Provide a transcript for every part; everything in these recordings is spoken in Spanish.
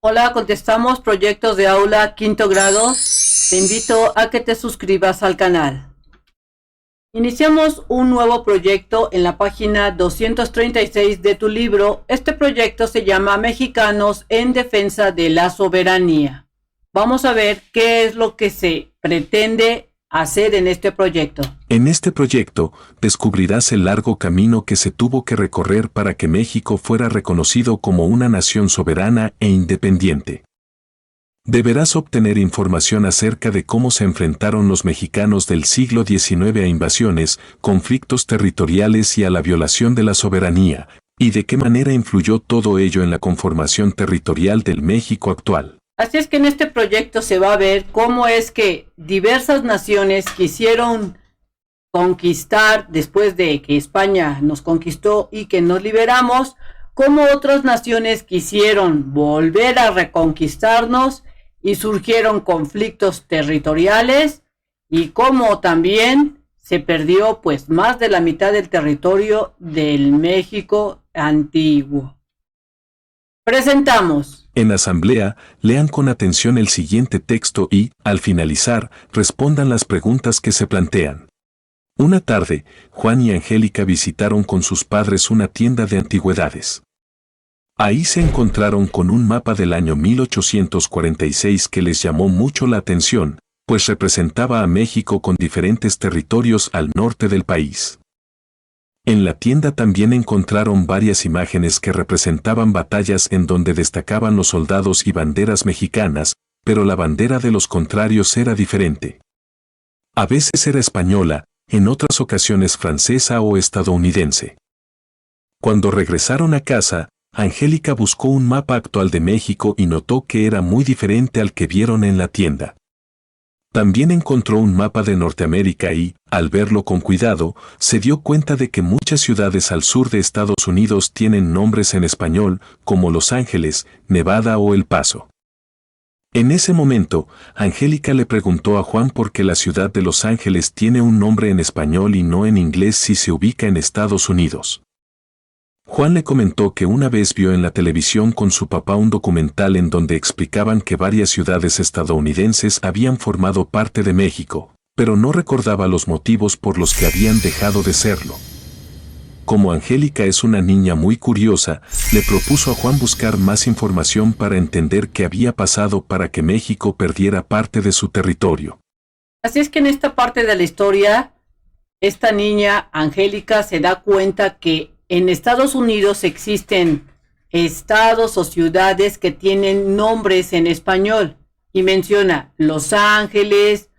Hola, contestamos proyectos de aula quinto grado. Te invito a que te suscribas al canal. Iniciamos un nuevo proyecto en la página 236 de tu libro. Este proyecto se llama Mexicanos en Defensa de la Soberanía. Vamos a ver qué es lo que se pretende hacer en este proyecto. En este proyecto, descubrirás el largo camino que se tuvo que recorrer para que México fuera reconocido como una nación soberana e independiente. Deberás obtener información acerca de cómo se enfrentaron los mexicanos del siglo XIX a invasiones, conflictos territoriales y a la violación de la soberanía, y de qué manera influyó todo ello en la conformación territorial del México actual. Así es que en este proyecto se va a ver cómo es que diversas naciones quisieron conquistar, después de que España nos conquistó y que nos liberamos, cómo otras naciones quisieron volver a reconquistarnos y surgieron conflictos territoriales y cómo también se perdió pues más de la mitad del territorio del México antiguo. Presentamos. En asamblea, lean con atención el siguiente texto y, al finalizar, respondan las preguntas que se plantean. Una tarde, Juan y Angélica visitaron con sus padres una tienda de antigüedades. Ahí se encontraron con un mapa del año 1846 que les llamó mucho la atención, pues representaba a México con diferentes territorios al norte del país. En la tienda también encontraron varias imágenes que representaban batallas en donde destacaban los soldados y banderas mexicanas, pero la bandera de los contrarios era diferente. A veces era española, en otras ocasiones francesa o estadounidense. Cuando regresaron a casa, Angélica buscó un mapa actual de México y notó que era muy diferente al que vieron en la tienda. También encontró un mapa de Norteamérica y, al verlo con cuidado, se dio cuenta de que muchas ciudades al sur de Estados Unidos tienen nombres en español, como Los Ángeles, Nevada o El Paso. En ese momento, Angélica le preguntó a Juan por qué la ciudad de Los Ángeles tiene un nombre en español y no en inglés si se ubica en Estados Unidos. Juan le comentó que una vez vio en la televisión con su papá un documental en donde explicaban que varias ciudades estadounidenses habían formado parte de México, pero no recordaba los motivos por los que habían dejado de serlo. Como Angélica es una niña muy curiosa, le propuso a Juan buscar más información para entender qué había pasado para que México perdiera parte de su territorio. Así es que en esta parte de la historia, esta niña, Angélica, se da cuenta que en Estados Unidos existen estados o ciudades que tienen nombres en español y menciona Los Ángeles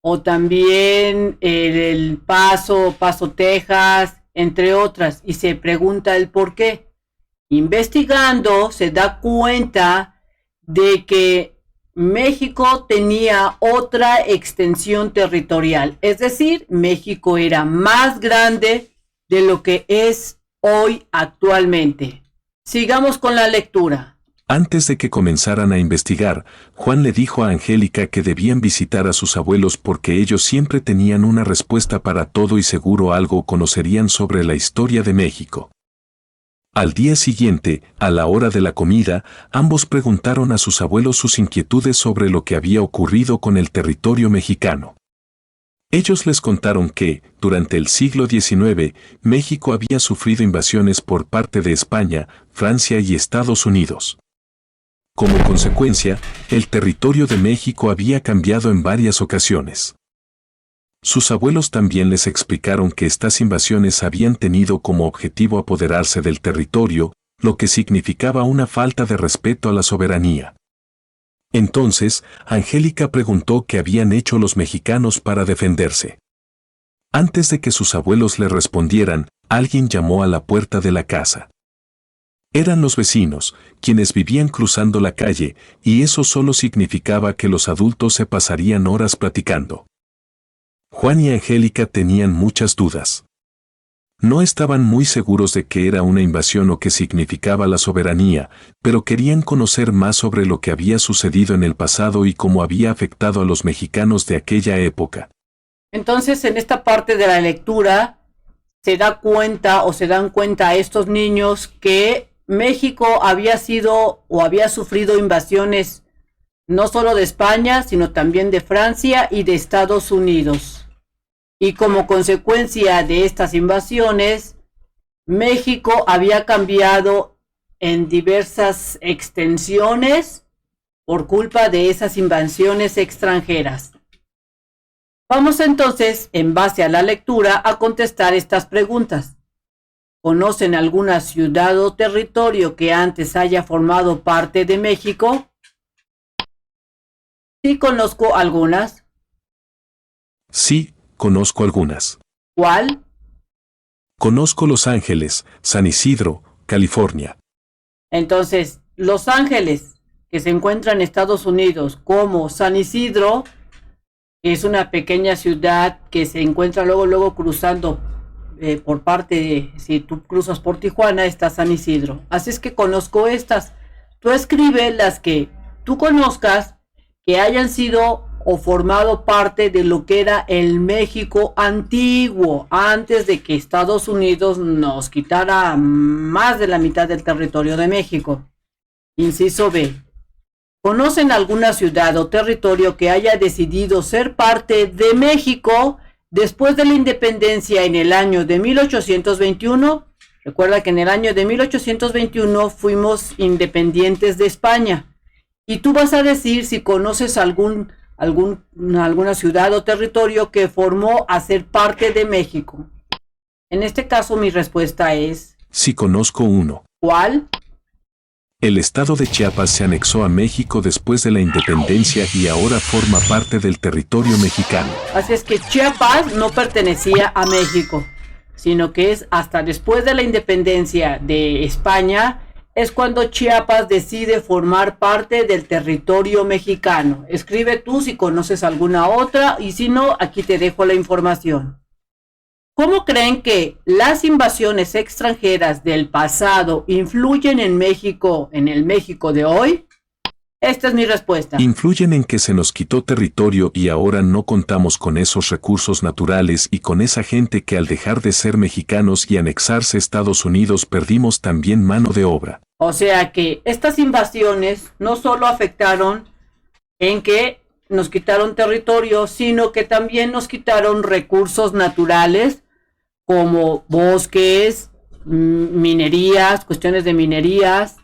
o también El Paso, Texas, entre otras, y se pregunta el por qué. Investigando se da cuenta de que México tenía otra extensión territorial, es decir, México era más grande de lo que es hoy actualmente. Sigamos con la lectura. Antes de que comenzaran a investigar, Juan le dijo a Angélica que debían visitar a sus abuelos porque ellos siempre tenían una respuesta para todo y seguro algo conocerían sobre la historia de México. Al día siguiente, a la hora de la comida, ambos preguntaron a sus abuelos sus inquietudes sobre lo que había ocurrido con el territorio mexicano. Ellos les contaron que, durante el siglo XIX, México había sufrido invasiones por parte de España, Francia y Estados Unidos. Como consecuencia, el territorio de México había cambiado en varias ocasiones. Sus abuelos también les explicaron que estas invasiones habían tenido como objetivo apoderarse del territorio, lo que significaba una falta de respeto a la soberanía. Entonces, Angélica preguntó qué habían hecho los mexicanos para defenderse. Antes de que sus abuelos le respondieran, alguien llamó a la puerta de la casa. Eran los vecinos, quienes vivían cruzando la calle, y eso solo significaba que los adultos se pasarían horas platicando. Juan y Angélica tenían muchas dudas. No estaban muy seguros de que era una invasión o qué significaba la soberanía, pero querían conocer más sobre lo que había sucedido en el pasado y cómo había afectado a los mexicanos de aquella época. Entonces, en esta parte de la lectura, se dan cuenta estos niños que México había sido o había sufrido invasiones no solo de España, sino también de Francia y de Estados Unidos. Y como consecuencia de estas invasiones, México había cambiado en diversas extensiones por culpa de esas invasiones extranjeras. Vamos entonces, en base a la lectura, a contestar estas preguntas. ¿Conocen alguna ciudad o territorio que antes haya formado parte de México? Sí, conozco algunas. Sí, conozco algunas. ¿Cuál? Conozco Los Ángeles, San Isidro, California. Entonces, Los Ángeles, que se encuentra en Estados Unidos, como San Isidro, que es una pequeña ciudad que se encuentra luego cruzando por parte de, si tú cruzas por Tijuana, está San Isidro. Así es que conozco estas. Tú escribe las que tú conozcas que hayan sido o formado parte de lo que era el México antiguo, antes de que Estados Unidos nos quitara más de la mitad del territorio de México. Inciso B. ¿Conocen alguna ciudad o territorio que haya decidido ser parte de México después de la independencia en el año de 1821? Recuerda que en el año de 1821 fuimos independientes de España. Y tú vas a decir si conoces alguna ciudad o territorio que formó a ser parte de México. En este caso mi respuesta es... Sí, conozco uno. ¿Cuál? El estado de Chiapas se anexó a México después de la independencia y ahora forma parte del territorio mexicano. Así es que Chiapas no pertenecía a México, sino que es hasta después de la independencia de España, es cuando Chiapas decide formar parte del territorio mexicano. Escribe tú si conoces alguna otra y si no, aquí te dejo la información. ¿Cómo creen que las invasiones extranjeras del pasado influyen en México, en el México de hoy? Esta es mi respuesta. Influyen en que se nos quitó territorio y ahora no contamos con esos recursos naturales y con esa gente que al dejar de ser mexicanos y anexarse a Estados Unidos perdimos también mano de obra. O sea que estas invasiones no solo afectaron en que nos quitaron territorio, sino que también nos quitaron recursos naturales como bosques, minerías, cuestiones de minerías,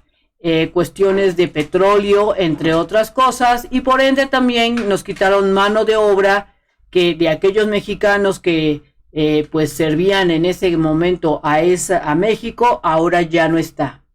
cuestiones de petróleo, entre otras cosas, y por ende también nos quitaron mano de obra que de aquellos mexicanos que pues servían en ese momento a México, ahora ya no está.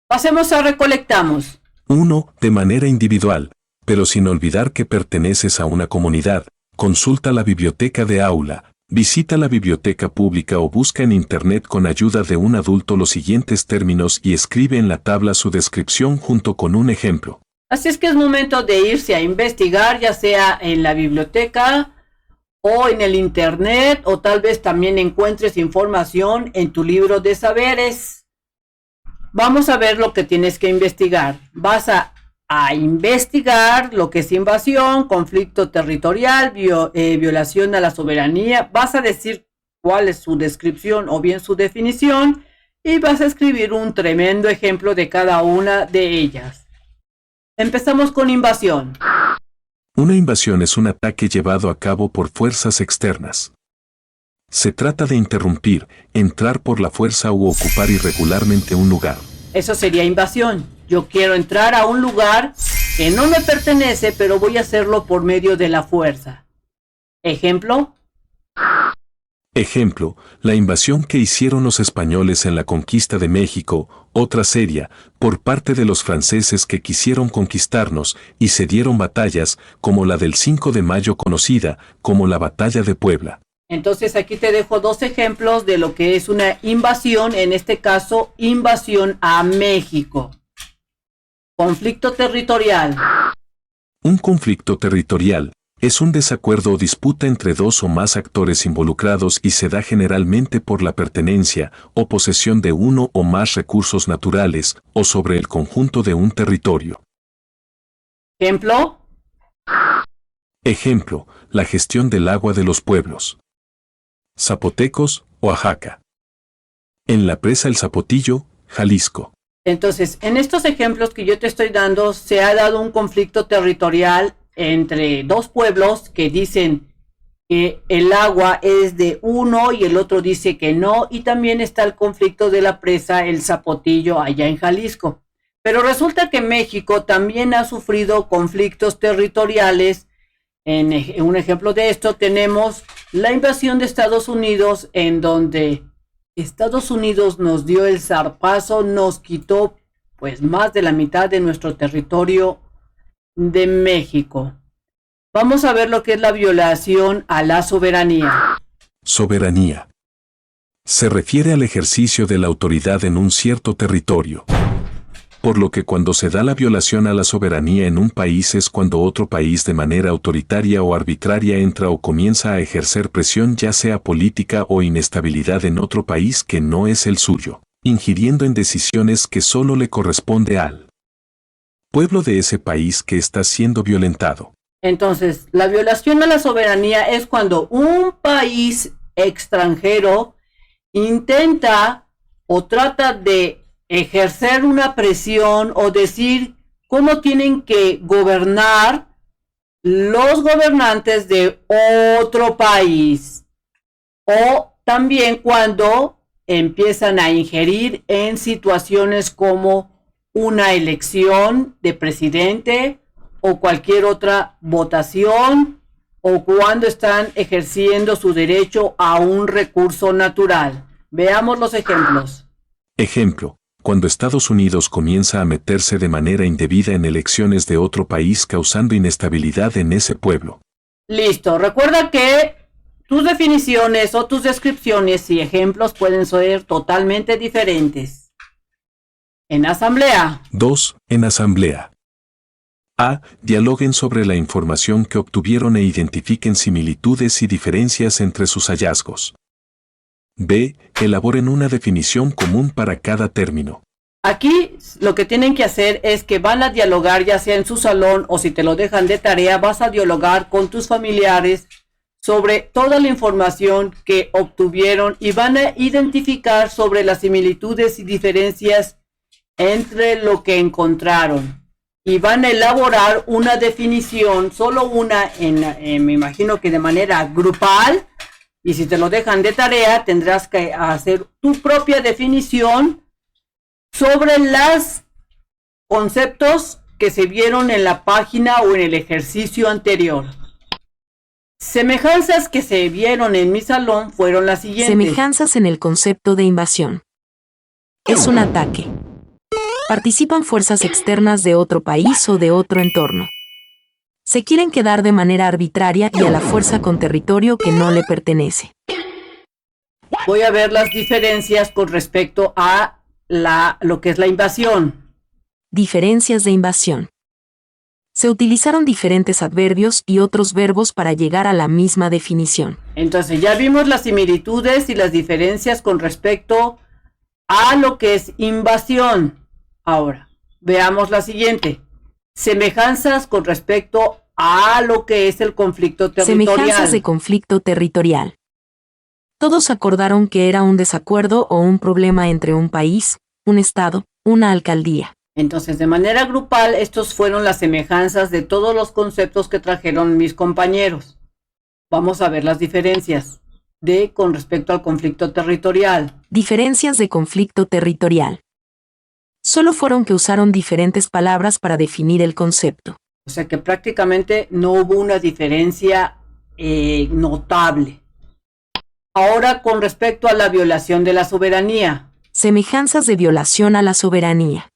Pasemos a recolectamos. 1. De manera individual, pero sin olvidar que perteneces a una comunidad. Consulta la biblioteca de aula, visita la biblioteca pública o busca en internet con ayuda de un adulto los siguientes términos y escribe en la tabla su descripción junto con un ejemplo. Así es que es momento de irse a investigar, ya sea en la biblioteca o en el internet, o tal vez también encuentres información en tu libro de saberes. Vamos a ver lo que tienes que investigar. Vas a investigar lo que es invasión, conflicto territorial, violación a la soberanía. Vas a decir cuál es su descripción o bien su definición y vas a escribir un tremendo ejemplo de cada una de ellas. Empezamos con invasión. Una invasión es un ataque llevado a cabo por fuerzas externas. Se trata de interrumpir, entrar por la fuerza u ocupar irregularmente un lugar. Eso sería invasión. Yo quiero entrar a un lugar que no me pertenece, pero voy a hacerlo por medio de la fuerza. ¿Ejemplo? Ejemplo, la invasión que hicieron los españoles en la conquista de México, otra seria, por parte de los franceses que quisieron conquistarnos y se dieron batallas, como la del 5 de mayo conocida como la Batalla de Puebla. Entonces aquí te dejo dos ejemplos de lo que es una invasión, en este caso, invasión a México. Conflicto territorial. Un conflicto territorial es un desacuerdo o disputa entre dos o más actores involucrados y se da generalmente por la pertenencia o posesión de uno o más recursos naturales o sobre el conjunto de un territorio. ¿Ejemplo? Ejemplo, la gestión del agua de los pueblos. Zapotecos, Oaxaca. En la presa El Zapotillo, Jalisco. Entonces, en estos ejemplos que yo te estoy dando, se ha dado un conflicto territorial entre dos pueblos que dicen que el agua es de uno y el otro dice que no, y también está el conflicto de la presa El Zapotillo allá en Jalisco. Pero resulta que México también ha sufrido conflictos territoriales. En un ejemplo de esto tenemos la invasión de Estados Unidos, en donde Estados Unidos nos dio el zarpazo, nos quitó pues más de la mitad de nuestro territorio de México. Vamos a ver lo que es la violación a la soberanía. Soberanía. Se refiere al ejercicio de la autoridad en un cierto territorio. Por lo que cuando se da la violación a la soberanía en un país es cuando otro país de manera autoritaria o arbitraria entra o comienza a ejercer presión, ya sea política o inestabilidad en otro país que no es el suyo, ingiriendo en decisiones que solo le corresponde al pueblo de ese país que está siendo violentado. Entonces, la violación a la soberanía es cuando un país extranjero intenta o trata de ejercer una presión o decir cómo tienen que gobernar los gobernantes de otro país. O también cuando empiezan a ingerir en situaciones como una elección de presidente o cualquier otra votación, o cuando están ejerciendo su derecho a un recurso natural. Veamos los ejemplos. Ejemplo, cuando Estados Unidos comienza a meterse de manera indebida en elecciones de otro país causando inestabilidad en ese pueblo. Listo, recuerda que tus definiciones o tus descripciones y ejemplos pueden ser totalmente diferentes. En asamblea. 2. En asamblea. A. Dialoguen sobre la información que obtuvieron e identifiquen similitudes y diferencias entre sus hallazgos. B. Elaboren una definición común para cada término. Aquí lo que tienen que hacer es que van a dialogar, ya sea en su salón o si te lo dejan de tarea, vas a dialogar con tus familiares sobre toda la información que obtuvieron y van a identificar sobre las similitudes y diferencias entre lo que encontraron. Y van a elaborar una definición, solo una, me imagino que de manera grupal, y si te lo dejan de tarea, tendrás que hacer tu propia definición sobre los conceptos que se vieron en la página o en el ejercicio anterior. Semejanzas que se vieron en mi salón fueron las siguientes. Semejanzas en el concepto de invasión. Es un ataque. Participan fuerzas externas de otro país o de otro entorno. Se quieren quedar de manera arbitraria y a la fuerza con territorio que no le pertenece. Voy a ver las diferencias con respecto a lo que es la invasión. Diferencias de invasión. Se utilizaron diferentes adverbios y otros verbos para llegar a la misma definición. Entonces ya vimos las similitudes y las diferencias con respecto a lo que es invasión. Ahora, veamos la siguiente. Semejanzas con respecto a lo que es el conflicto territorial. Semejanzas de conflicto territorial. Todos acordaron que era un desacuerdo o un problema entre un país, un estado, una alcaldía. Entonces, de manera grupal, estos fueron las semejanzas de todos los conceptos que trajeron mis compañeros. Vamos a ver las diferencias con respecto al conflicto territorial. Diferencias de conflicto territorial. Solo fueron que usaron diferentes palabras para definir el concepto. O sea que prácticamente no hubo una diferencia notable. Ahora, con respecto a la violación de la soberanía. Semejanzas de violación a la soberanía.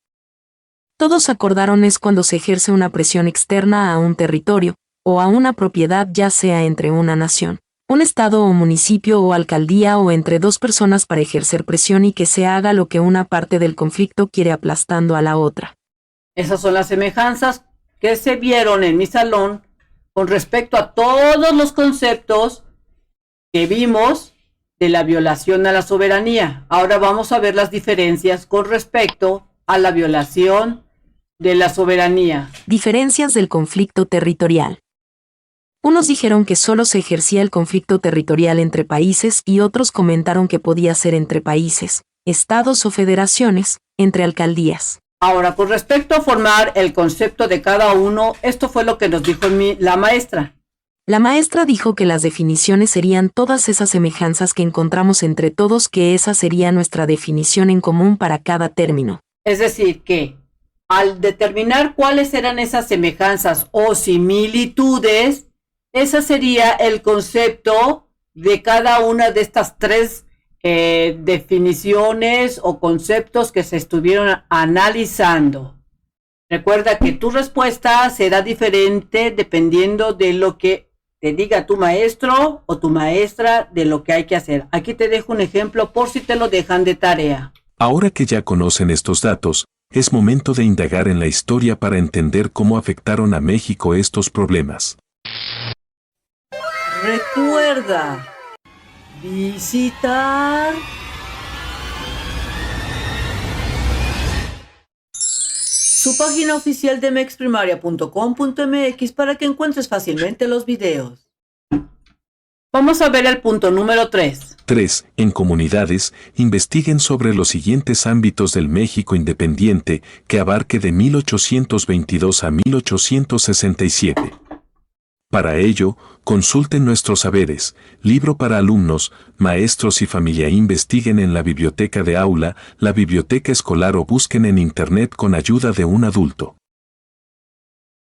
Todos acordaron es cuando se ejerce una presión externa a un territorio, o a una propiedad, ya sea entre una nación, un estado o municipio o alcaldía o entre dos personas para ejercer presión y que se haga lo que una parte del conflicto quiere aplastando a la otra. Esas son las semejanzas que se vieron en mi salón con respecto a todos los conceptos que vimos de la violación a la soberanía. Ahora vamos a ver las diferencias con respecto a la violación de la soberanía. Diferencias del conflicto territorial. Unos dijeron que solo se ejercía el conflicto territorial entre países y otros comentaron que podía ser entre países, estados o federaciones, entre alcaldías. Ahora, con respecto a formar el concepto de cada uno, esto fue lo que nos dijo la maestra. La maestra dijo que las definiciones serían todas esas semejanzas que encontramos entre todos, que esa sería nuestra definición en común para cada término. Es decir, que al determinar cuáles eran esas semejanzas o similitudes, ese sería el concepto de cada una de estas tres definiciones o conceptos que se estuvieron analizando. Recuerda que tu respuesta será diferente dependiendo de lo que te diga tu maestro o tu maestra de lo que hay que hacer. Aquí te dejo un ejemplo por si te lo dejan de tarea. Ahora que ya conocen estos datos, es momento de indagar en la historia para entender cómo afectaron a México estos problemas. Recuerda visitar su página oficial de mexprimaria.com.mx para que encuentres fácilmente los videos. Vamos a ver el punto número 3. 3. En comunidades, investiguen sobre los siguientes ámbitos del México independiente que abarque de 1822 a 1867. Para ello, consulten Nuestros Saberes, libro para alumnos, maestros y familia. Investiguen en la biblioteca de aula, la biblioteca escolar o busquen en internet con ayuda de un adulto.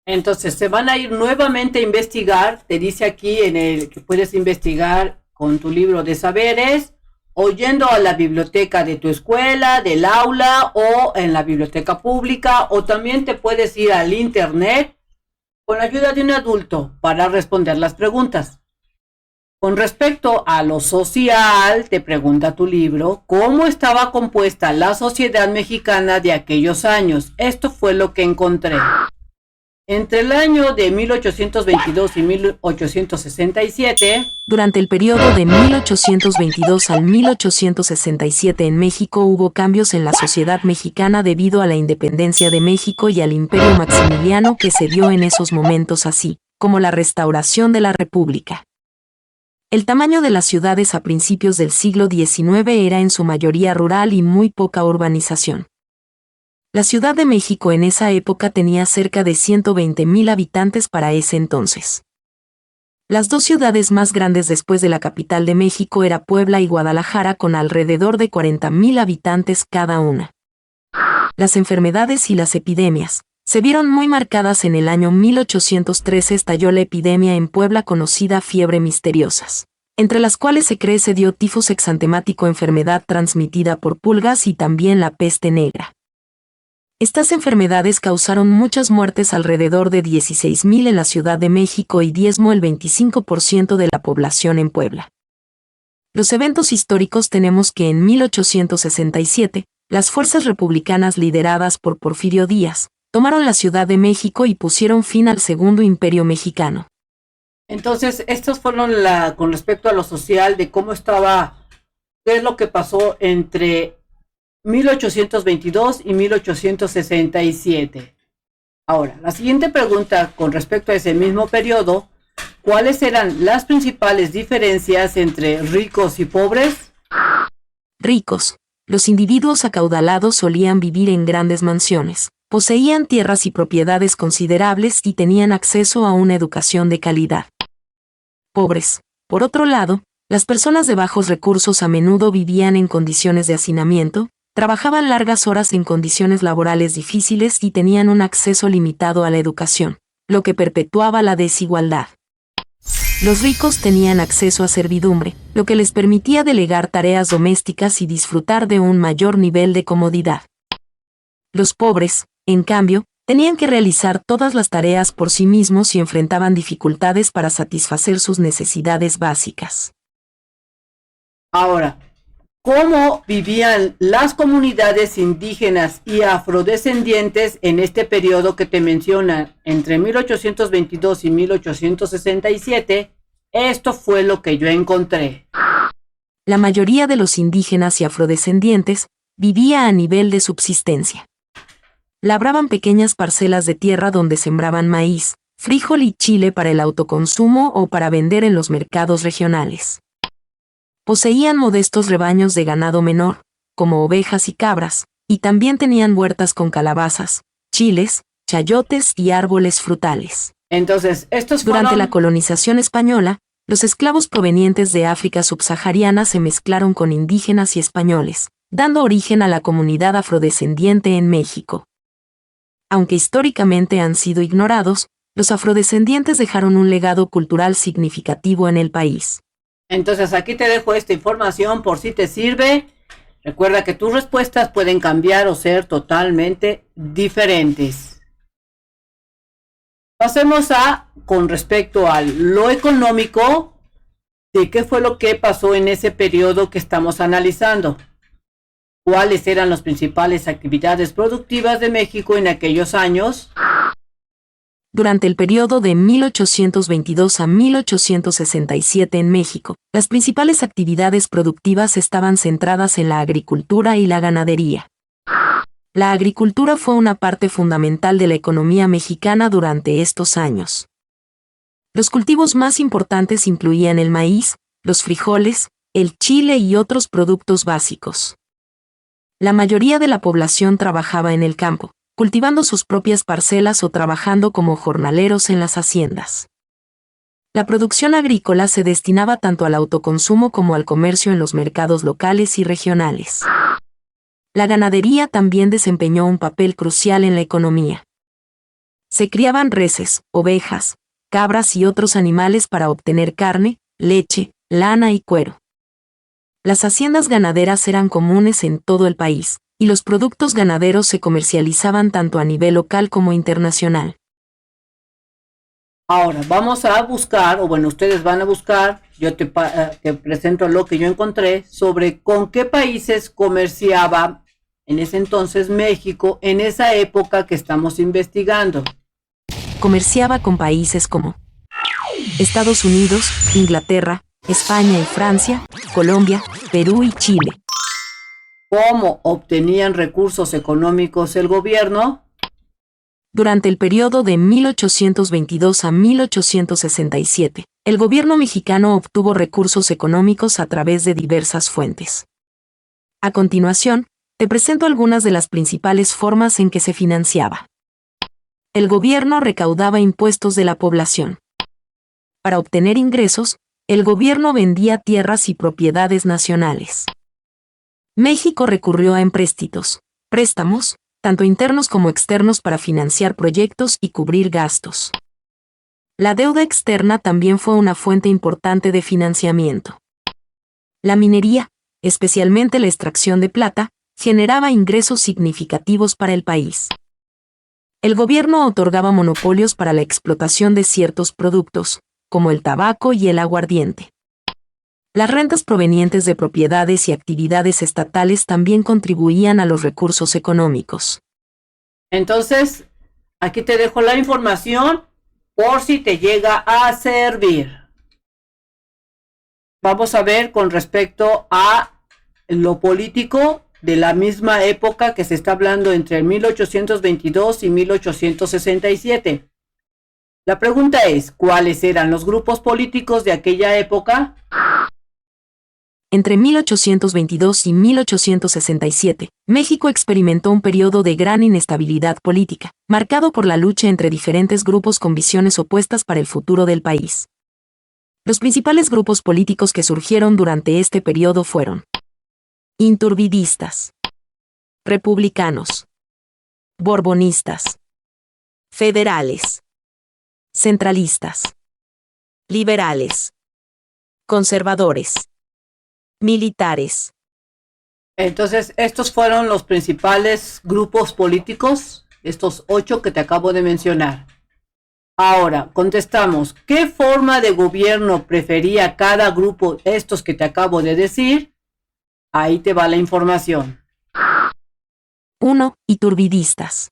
Entonces, se van a ir nuevamente a investigar. Te dice aquí en el que puedes investigar con tu libro de saberes, o yendo a la biblioteca de tu escuela, del aula, o en la biblioteca pública, o también te puedes ir al internet con la ayuda de un adulto para responder las preguntas. Con respecto a lo social, te pregunta tu libro, ¿cómo estaba compuesta la sociedad mexicana de aquellos años? Esto fue lo que encontré. Entre el año de 1822 y 1867, durante el periodo de 1822 al 1867 en México hubo cambios en la sociedad mexicana debido a la independencia de México y al imperio maximiliano que se dio en esos momentos, así como la restauración de la República. El tamaño de las ciudades a principios del siglo XIX era en su mayoría rural y muy poca urbanización. La Ciudad de México en esa época tenía cerca de 120,000 habitantes para ese entonces. Las dos ciudades más grandes después de la capital de México era Puebla y Guadalajara, con alrededor de 40,000 habitantes cada una. Las enfermedades y las epidemias se vieron muy marcadas. En el año 1813 estalló la epidemia en Puebla conocida fiebre misteriosas, entre las cuales se cree se dio tifus exantemático, enfermedad transmitida por pulgas, y también la peste negra. Estas enfermedades causaron muchas muertes, alrededor de 16,000 en la Ciudad de México y diezmó el 25% de la población en Puebla. Los eventos históricos tenemos que en 1867, las fuerzas republicanas lideradas por Porfirio Díaz, tomaron la Ciudad de México y pusieron fin al Segundo Imperio Mexicano. Entonces, estos fueron con respecto a lo social, de cómo estaba, qué es lo que pasó entre 1822 y 1867. Ahora, la siguiente pregunta con respecto a ese mismo periodo, ¿cuáles eran las principales diferencias entre ricos y pobres? Ricos. Los individuos acaudalados solían vivir en grandes mansiones, poseían tierras y propiedades considerables y tenían acceso a una educación de calidad. Pobres. Por otro lado, las personas de bajos recursos a menudo vivían en condiciones de hacinamiento, trabajaban largas horas en condiciones laborales difíciles y tenían un acceso limitado a la educación, lo que perpetuaba la desigualdad. Los ricos tenían acceso a servidumbre, lo que les permitía delegar tareas domésticas y disfrutar de un mayor nivel de comodidad. Los pobres, en cambio, tenían que realizar todas las tareas por sí mismos y enfrentaban dificultades para satisfacer sus necesidades básicas. Ahora, ¿cómo vivían las comunidades indígenas y afrodescendientes en este periodo que te mencionan entre 1822 y 1867? Esto fue lo que yo encontré. La mayoría de los indígenas y afrodescendientes vivía a nivel de subsistencia. Labraban pequeñas parcelas de tierra donde sembraban maíz, frijol y chile para el autoconsumo o para vender en los mercados regionales. Poseían modestos rebaños de ganado menor, como ovejas y cabras, y también tenían huertas con calabazas, chiles, chayotes y árboles frutales. Entonces, estos Durante fueron... la colonización española, los esclavos provenientes de África subsahariana se mezclaron con indígenas y españoles, dando origen a la comunidad afrodescendiente en México. Aunque históricamente han sido ignorados, los afrodescendientes dejaron un legado cultural significativo en el país. Entonces, aquí te dejo esta información por si te sirve. Recuerda que tus respuestas pueden cambiar o ser totalmente diferentes. Pasemos con respecto a lo económico, de qué fue lo que pasó en ese periodo que estamos analizando. ¿Cuáles eran las principales actividades productivas de México en aquellos años? Durante el periodo de 1822 a 1867 en México, las principales actividades productivas estaban centradas en la agricultura y la ganadería. La agricultura fue una parte fundamental de la economía mexicana durante estos años. Los cultivos más importantes incluían el maíz, los frijoles, el chile y otros productos básicos. La mayoría de la población trabajaba en el campo, cultivando sus propias parcelas o trabajando como jornaleros en las haciendas. La producción agrícola se destinaba tanto al autoconsumo como al comercio en los mercados locales y regionales. La ganadería también desempeñó un papel crucial en la economía. Se criaban reses, ovejas, cabras y otros animales para obtener carne, leche, lana y cuero. Las haciendas ganaderas eran comunes en todo el país, y los productos ganaderos se comercializaban tanto a nivel local como internacional. Ahora vamos a buscar, o bueno, ustedes van a buscar, yo te presento lo que yo encontré sobre con qué países comerciaba en ese entonces México en esa época que estamos investigando. Comerciaba con países como Estados Unidos, Inglaterra, España y Francia, Colombia, Perú y Chile. ¿Cómo obtenían recursos económicos el gobierno? Durante el periodo de 1822 a 1867, el gobierno mexicano obtuvo recursos económicos a través de diversas fuentes. A continuación, te presento algunas de las principales formas en que se financiaba. El gobierno recaudaba impuestos de la población. Para obtener ingresos, el gobierno vendía tierras y propiedades nacionales. México recurrió a empréstitos, préstamos, tanto internos como externos para financiar proyectos y cubrir gastos. La deuda externa también fue una fuente importante de financiamiento. La minería, especialmente la extracción de plata, generaba ingresos significativos para el país. El gobierno otorgaba monopolios para la explotación de ciertos productos, como el tabaco y el aguardiente. Las rentas provenientes de propiedades y actividades estatales también contribuían a los recursos económicos. Entonces, aquí te dejo la información por si te llega a servir. Vamos a ver con respecto a lo político de la misma época que se está hablando entre 1822 y 1867. La pregunta es, ¿cuáles eran los grupos políticos de aquella época? Entre 1822 y 1867, México experimentó un periodo de gran inestabilidad política, marcado por la lucha entre diferentes grupos con visiones opuestas para el futuro del país. Los principales grupos políticos que surgieron durante este periodo fueron iturbidistas, republicanos, borbonistas, federales, centralistas, liberales, conservadores, militares. Entonces, estos fueron los principales grupos políticos, estos 8 que te acabo de mencionar. Ahora, contestamos, ¿qué forma de gobierno prefería cada grupo, estos que te acabo de decir? Ahí te va la información. 1. Iturbidistas.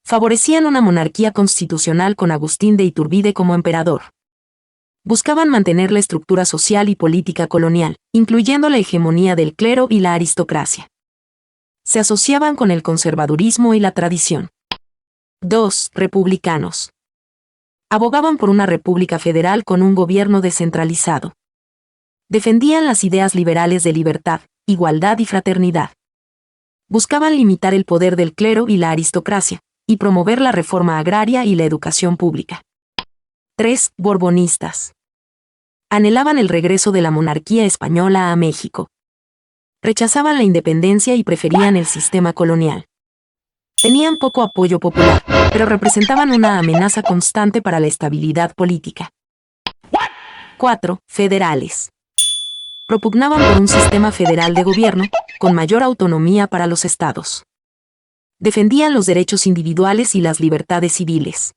Favorecían una monarquía constitucional con Agustín de Iturbide como emperador. Buscaban mantener la estructura social y política colonial, incluyendo la hegemonía del clero y la aristocracia. Se asociaban con el conservadurismo y la tradición. 2. Republicanos. Abogaban por una república federal con un gobierno descentralizado. Defendían las ideas liberales de libertad, igualdad y fraternidad. Buscaban limitar el poder del clero y la aristocracia, y promover la reforma agraria y la educación pública. 3. Borbonistas. Anhelaban el regreso de la monarquía española a México. Rechazaban la independencia y preferían el sistema colonial. Tenían poco apoyo popular, pero representaban una amenaza constante para la estabilidad política. 4. Federales. Propugnaban por un sistema federal de gobierno, con mayor autonomía para los estados. Defendían los derechos individuales y las libertades civiles.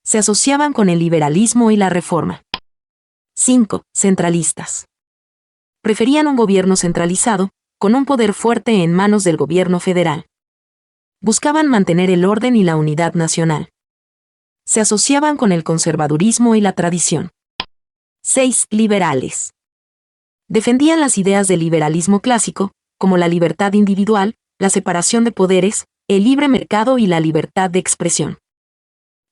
Se asociaban con el liberalismo y la reforma. 5. Centralistas. Preferían un gobierno centralizado, con un poder fuerte en manos del gobierno federal. Buscaban mantener el orden y la unidad nacional. Se asociaban con el conservadurismo y la tradición. 6. Liberales. Defendían las ideas del liberalismo clásico, como la libertad individual, la separación de poderes, el libre mercado y la libertad de expresión.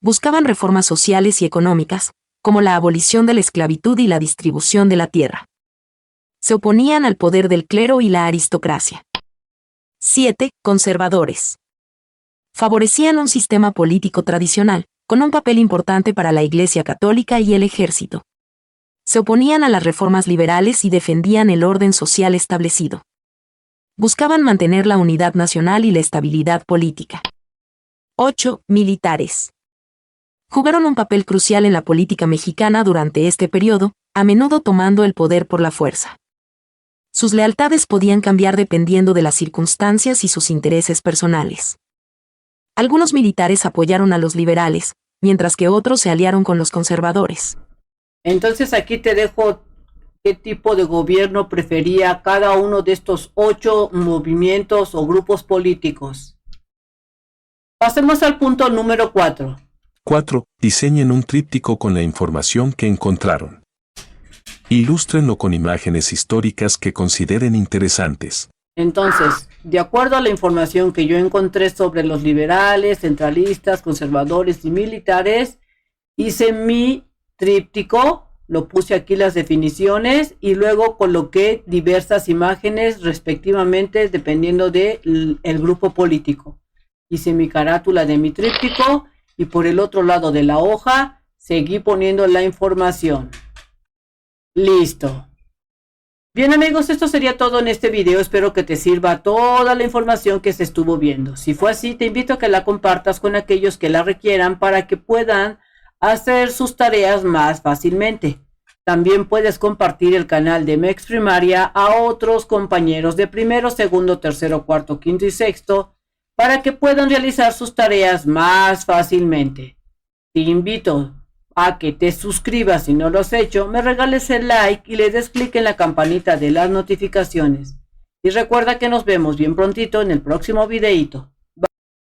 Buscaban reformas sociales y económicas, como la abolición de la esclavitud y la distribución de la tierra. Se oponían al poder del clero y la aristocracia. 7. Conservadores. Favorecían un sistema político tradicional, con un papel importante para la Iglesia Católica y el ejército. Se oponían a las reformas liberales y defendían el orden social establecido. Buscaban mantener la unidad nacional y la estabilidad política. 8. Militares. Jugaron un papel crucial en la política mexicana durante este periodo, a menudo tomando el poder por la fuerza. Sus lealtades podían cambiar dependiendo de las circunstancias y sus intereses personales. Algunos militares apoyaron a los liberales, mientras que otros se aliaron con los conservadores. Entonces aquí te dejo qué tipo de gobierno prefería cada uno de estos 8 movimientos o grupos políticos. Pasemos al punto número 4. 4. Diseñen un tríptico con la información que encontraron. Ilústrenlo con imágenes históricas que consideren interesantes. Entonces, de acuerdo a la información que yo encontré sobre los liberales, centralistas, conservadores y militares, hice mi tríptico, lo puse aquí las definiciones y luego coloqué diversas imágenes respectivamente dependiendo del grupo político. Hice mi carátula de mi tríptico y por el otro lado de la hoja seguí poniendo la información. Listo. Bien amigos, esto sería todo en este video. Espero que te sirva toda la información que se estuvo viendo. Si fue así, te invito a que la compartas con aquellos que la requieran para que puedan hacer sus tareas más fácilmente. También puedes compartir el canal de MEX Primaria a otros compañeros de primero, segundo, tercero, cuarto, quinto y sexto para que puedan realizar sus tareas más fácilmente. Te invito a que te suscribas si no lo has hecho, me regales el like y le des clic en la campanita de las notificaciones. Y recuerda que nos vemos bien prontito en el próximo videito.